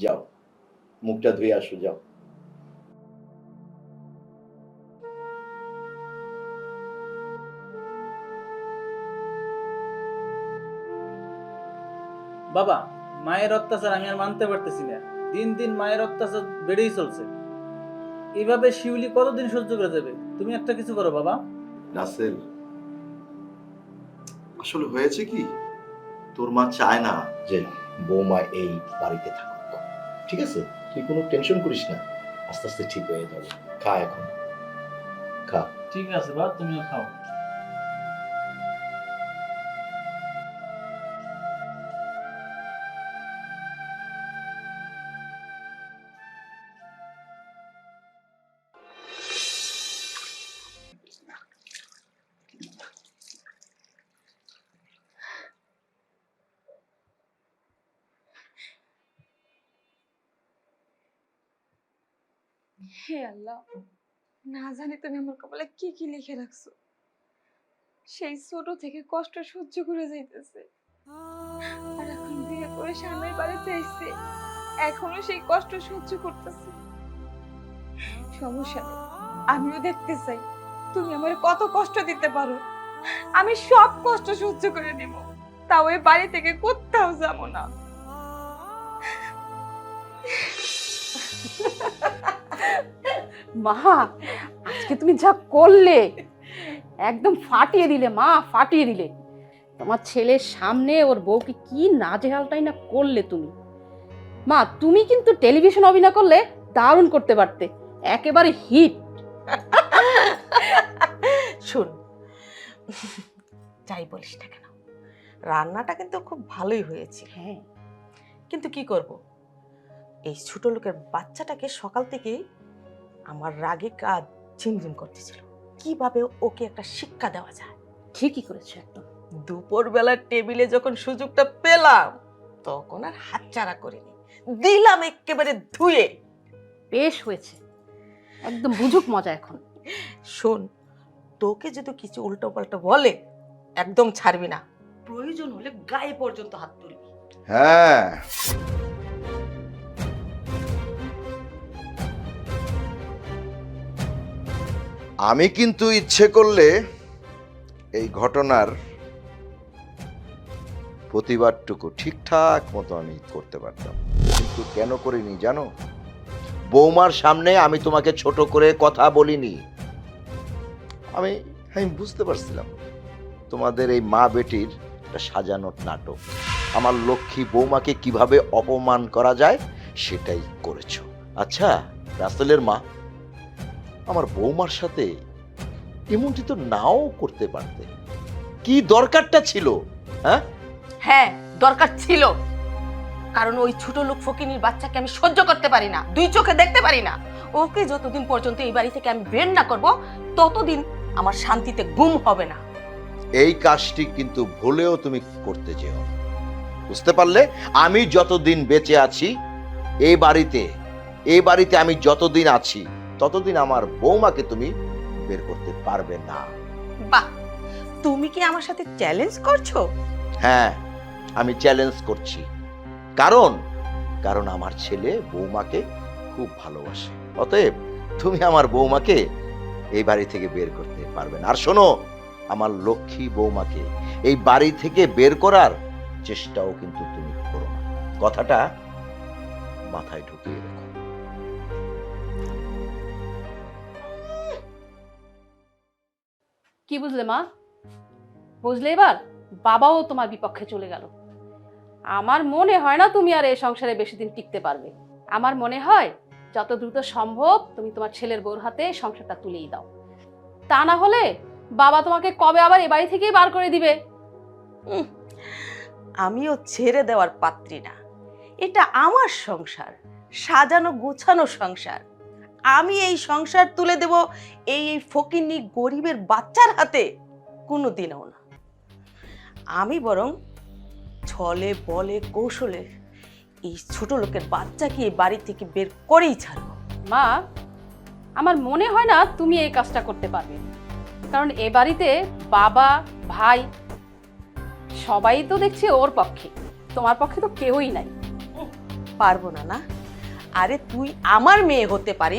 যাও, মুখটা ধুয়ে আসো, যাও। বাবা, মায়ের অত্যাচার আমি আর মানতে পারতেছি না। দিন দিন মায়ের অত্যাচার বেড়েই চলছে। এইভাবে শিউলি কতদিন সহ্য করে যাবে? তুমি একটা কিছু করো বাবা। রাসেল, আসলে হয়েছে কি, তোর মা চায় না যে বৌমা এই বাড়িতে থাকুক। ঠিক আছে, তুই কোনো টেনশন করিস না, আস্তে আস্তে ঠিক হয়ে যাবে। খা এখন, খা। ঠিক আছে বাবা, তুমিও খাও। হে আল্লাহ, না জানি তুমি আমার কপালে কি কি লিখে রাখছো। সেই ছোট থেকে কষ্ট সহ্য করে যাইতেছে, আর এখন বিয়ে করে স্বামীর বাড়িতে এসে এখনো সেই কষ্ট সহ্য করতেছে। সমস্যা নেই, আমিও দেখতে চাই তুমি আমার কত কষ্ট দিতে পারো। আমি সব কষ্ট সহ্য করে নেব, তাও এই বাড়ি থেকে কোথাও যাবো না। মা, আজকে তুমি যা করলে একদম ফাটিয়ে দিলে মা, ফাটিয়ে দিলে। তোমার ছেলের সামনে ওর বউকে কি নাজেহালটাই না করলে তুমি। মা, তুমি কিন্তু টেলিভিশন অভিনয় করলে দারুণ করতে পারতে, একেবারে হিট। শোন, যাই বলিস না কেন, রান্নাটা কিন্তু খুব ভালোই হয়েছে। হ্যাঁ, কিন্তু কি করব, এই ছোট লোকের বাচ্চাটাকে সকাল থেকেই আমার রাগে কাজ ঝিমঝিম করতেছিল, কিভাবে ওকে একটা শিক্ষা দেওয়া যায়। ঠিকই করেছো একদম। দুপুরবেলা টেবিলে যখন সুযোগটা পেলাম তখন আর হাতছাড়া করিনি, দিলাম একেবারে ধুয়ে। বেশ হয়েছে, একদম বুঝুক মজা এখন। শোন, তোকে যদি কিছু উল্টো পাল্টা বলে একদম ছাড়বি না, প্রয়োজন হলে গায়ে পর্যন্ত হাত তুলবি। হ্যাঁ, আমি কিন্তু ইচ্ছে করলে এই ঘটনার প্রতিবাদটুকু ঠিকঠাক মতো আমি করতে পারতাম, কিন্তু কেন করিনি জানো? বৌমার সামনে আমি তোমাকে ছোট করে কথা বলিনি। আমি আমি বুঝতে পারছিলাম তোমাদের এই মা বেটির একটা সাজানো নাটক। আমার লক্ষ্মী বৌমাকে কিভাবে অপমান করা যায় সেটাই করেছো। আচ্ছা রাসেলের মা, আমার বৌমার সাথে এমনটি তো নাও করতে পারতে, কি দরকারটা ছিল? হ্যাঁ হ্যাঁ, দরকার ছিল, কারণ ওই ছোট লোক ফকিনীর বাচ্চাকে আমি সহ্য করতে পারি না, দুই চোখে দেখতে পারি না। ওকে যতদিন পর্যন্ত এই বাড়ি থেকে আমি বের না করব ততদিন আমার শান্তিতে ঘুম হবে না। এই কাজটি কিন্তু ভুলেও তুমি করতে যেও না, বুঝতে পারলে? আমি যতদিন বেঁচে আছি এই বাড়িতে আমি যতদিন আছি ততদিন আমার বৌমাকে তুমি বের করতে পারবে না। বাহ, তুমি কি আমার সাথে চ্যালেঞ্জ করছো? হ্যাঁ, আমি চ্যালেঞ্জ করছি, কারণ কারণ আমার ছেলে বৌমাকে খুব ভালোবাসে। অতএব তুমি আমার বৌমাকে এই বাড়ি থেকে বের করতে পারবে না। আর শোনো, আমার লক্ষ্মী বৌমাকে এই বাড়ি থেকে বের করার চেষ্টাও কিন্তু তুমি করো না, কথাটা মাথায় ঢুকিয়ে রেখো। কি বুঝলে মা? বুঝলে এবার? বাবাও তোমার বিপক্ষে চলে গেল। আমার মনে হয় না তুমি আর এই সংসারে বেশি দিন টিকতে পারবে। আমার মনে হয় যত দ্রুত সম্ভব তুমি তোমার ছেলের বউর হাতে সংসারটা তুলেই দাও, তা না হলে বাবা তোমাকে কবে আবার এ বাড়ি থেকেই বার করে দিবে। আমিও ছেড়ে দেওয়ার পাত্রী না, এটা আমার সংসার, সাজানো গোছানো সংসার। আমি এই সংসার তুলে দেব এই ফকিন্নি গরিবের বাচ্চার হাতে? কোনোদিনও না। আমি বরং ছলে বলে কৌশলে এই ছোট লোকের বাচ্চাকে এই বাড়ি থেকে বের করেই ছাড়বো। মা, আমার মনে হয় না তুমি এই কাজটা করতে পারবে, কারণ এ বাড়িতে বাবা ভাই সবাই তো দেখছি ওর পক্ষে, তোমার পক্ষে তো কেউই নাই। পারবো না, না? আরে তুই আমার মেয়ে হতে পারিস,